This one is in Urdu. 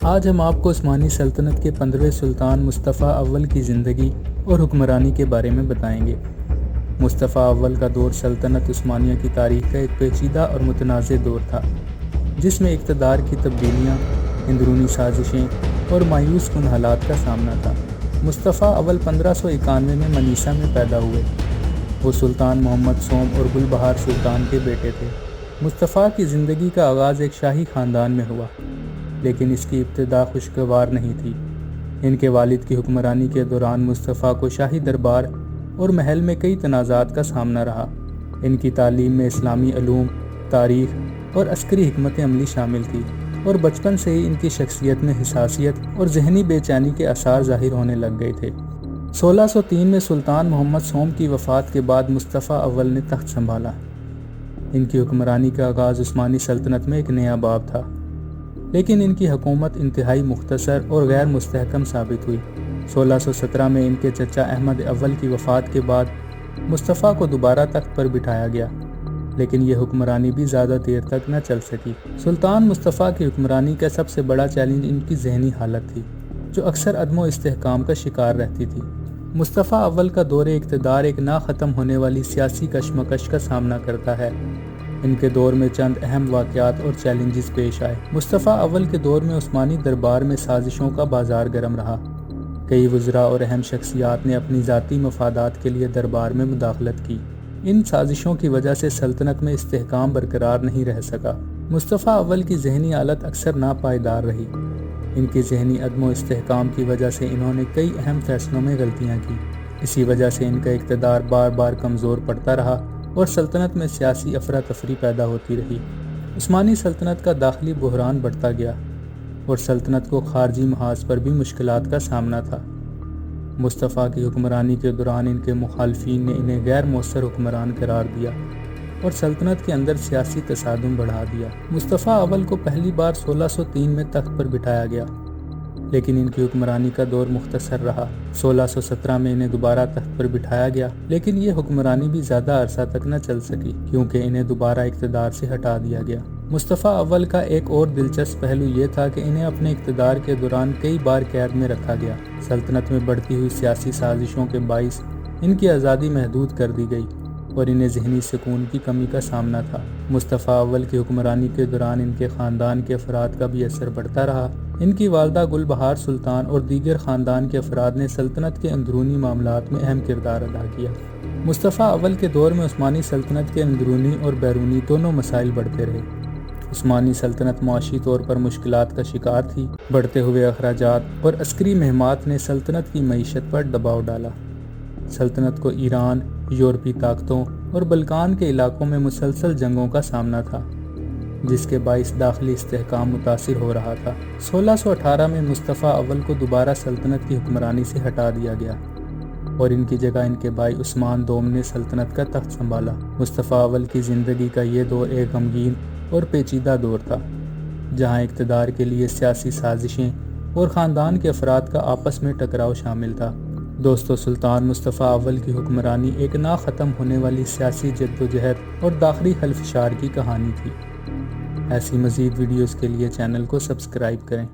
آج ہم آپ کو عثمانی سلطنت کے 15ویں سلطان مصطفیٰ اول کی زندگی اور حکمرانی کے بارے میں بتائیں گے۔ مصطفیٰ اول کا دور سلطنت عثمانیہ کی تاریخ کا ایک پیچیدہ اور متنازع دور تھا، جس میں اقتدار کی تبدیلیاں، اندرونی سازشیں اور مایوس کن حالات کا سامنا تھا۔ مصطفیٰ اول 1591 میں منیسا میں پیدا ہوئے۔ وہ سلطان محمد سوم اور گل بہار سلطان کے بیٹے تھے۔ مصطفیٰ کی زندگی کا آغاز ایک شاہی خاندان میں ہوا، لیکن اس کی ابتدا خوشگوار نہیں تھی۔ ان کے والد کی حکمرانی کے دوران مصطفیٰ کو شاہی دربار اور محل میں کئی تنازعات کا سامنا رہا۔ ان کی تعلیم میں اسلامی علوم، تاریخ اور عسکری حکمت عملی شامل تھی، اور بچپن سے ہی ان کی شخصیت میں حساسیت اور ذہنی بے چینی کے آثار ظاہر ہونے لگ گئے تھے۔ 1603 میں سلطان محمد سوم کی وفات کے بعد مصطفیٰ اول نے تخت سنبھالا۔ ان کی حکمرانی کا آغاز عثمانی سلطنت میں ایک نیا باب تھا، لیکن ان کی حکومت انتہائی مختصر اور غیر مستحکم ثابت ہوئی۔ 1617 میں ان کے چچا احمد اول کی وفات کے بعد مصطفیٰ کو دوبارہ تخت پر بٹھایا گیا، لیکن یہ حکمرانی بھی زیادہ دیر تک نہ چل سکی۔ سلطان مصطفیٰ کی حکمرانی کا سب سے بڑا چیلنج ان کی ذہنی حالت تھی، جو اکثر عدم و استحکام کا شکار رہتی تھی۔ مصطفیٰ اول کا دور اقتدار ایک نہ ختم ہونے والی سیاسی کشمکش کا سامنا کرتا ہے۔ ان کے دور میں چند اہم واقعات اور چیلنجز پیش آئے۔ مصطفیٰ اول کے دور میں عثمانی دربار میں سازشوں کا بازار گرم رہا۔ کئی وزراء اور اہم شخصیات نے اپنی ذاتی مفادات کے لیے دربار میں مداخلت کی۔ ان سازشوں کی وجہ سے سلطنت میں استحکام برقرار نہیں رہ سکا۔ مصطفیٰ اول کی ذہنی حالت اکثر ناپائیدار رہی۔ ان کی ذہنی عدم و استحکام کی وجہ سے انہوں نے کئی اہم فیصلوں میں غلطیاں کی۔ اسی وجہ سے ان کا اقتدار بار بار کمزور پڑتا رہا اور سلطنت میں سیاسی افراتفری پیدا ہوتی رہی۔ عثمانی سلطنت کا داخلی بحران بڑھتا گیا، اور سلطنت کو خارجی محاذ پر بھی مشکلات کا سامنا تھا۔ مصطفیٰ کی حکمرانی کے دوران ان کے مخالفین نے انہیں غیر مؤثر حکمران قرار دیا اور سلطنت کے اندر سیاسی تصادم بڑھا دیا۔ مصطفیٰ اول کو پہلی بار 1603 میں تخت پر بٹھایا گیا، لیکن ان کی حکمرانی کا دور مختصر رہا۔ 1617 میں انہیں دوبارہ تخت پر بٹھایا گیا، لیکن یہ حکمرانی بھی زیادہ عرصہ تک نہ چل سکی، کیونکہ انہیں دوبارہ اقتدار سے ہٹا دیا گیا۔ مصطفیٰ اول کا ایک اور دلچسپ پہلو یہ تھا کہ انہیں اپنے اقتدار کے دوران کئی بار قید میں رکھا گیا۔ سلطنت میں بڑھتی ہوئی سیاسی سازشوں کے باعث ان کی آزادی محدود کر دی گئی، اور انہیں ذہنی سکون کی کمی کا سامنا تھا۔ مصطفیٰ اول کی حکمرانی کے دوران ان کے خاندان کے افراد کا بھی اثر بڑھتا رہا۔ ان کی والدہ گل بہار سلطان اور دیگر خاندان کے افراد نے سلطنت کے اندرونی معاملات میں اہم کردار ادا کیا۔ مصطفیٰ اول کے دور میں عثمانی سلطنت کے اندرونی اور بیرونی دونوں مسائل بڑھتے رہے۔ عثمانی سلطنت معاشی طور پر مشکلات کا شکار تھی۔ بڑھتے ہوئے اخراجات اور عسکری مہمات نے سلطنت کی معیشت پر دباؤ ڈالا۔ سلطنت کو ایران، یورپی طاقتوں اور بلقان کے علاقوں میں مسلسل جنگوں کا سامنا تھا، جس کے باعث داخلی استحکام متاثر ہو رہا تھا۔ 1618 میں مصطفیٰ اول کو دوبارہ سلطنت کی حکمرانی سے ہٹا دیا گیا، اور ان کی جگہ ان کے بھائی عثمان دوم نے سلطنت کا تخت سنبھالا۔ مصطفیٰ اول کی زندگی کا یہ دور ایک غمگین اور پیچیدہ دور تھا، جہاں اقتدار کے لیے سیاسی سازشیں اور خاندان کے افراد کا آپس میں ٹکراؤ شامل تھا۔ دوستو، سلطان مصطفیٰ اول کی حکمرانی ایک نہ ختم ہونے والی سیاسی جدوجہد اور داخلی خلفشار کی کہانی تھی۔ ایسی مزید ویڈیوز کے لیے چینل کو سبسکرائب کریں۔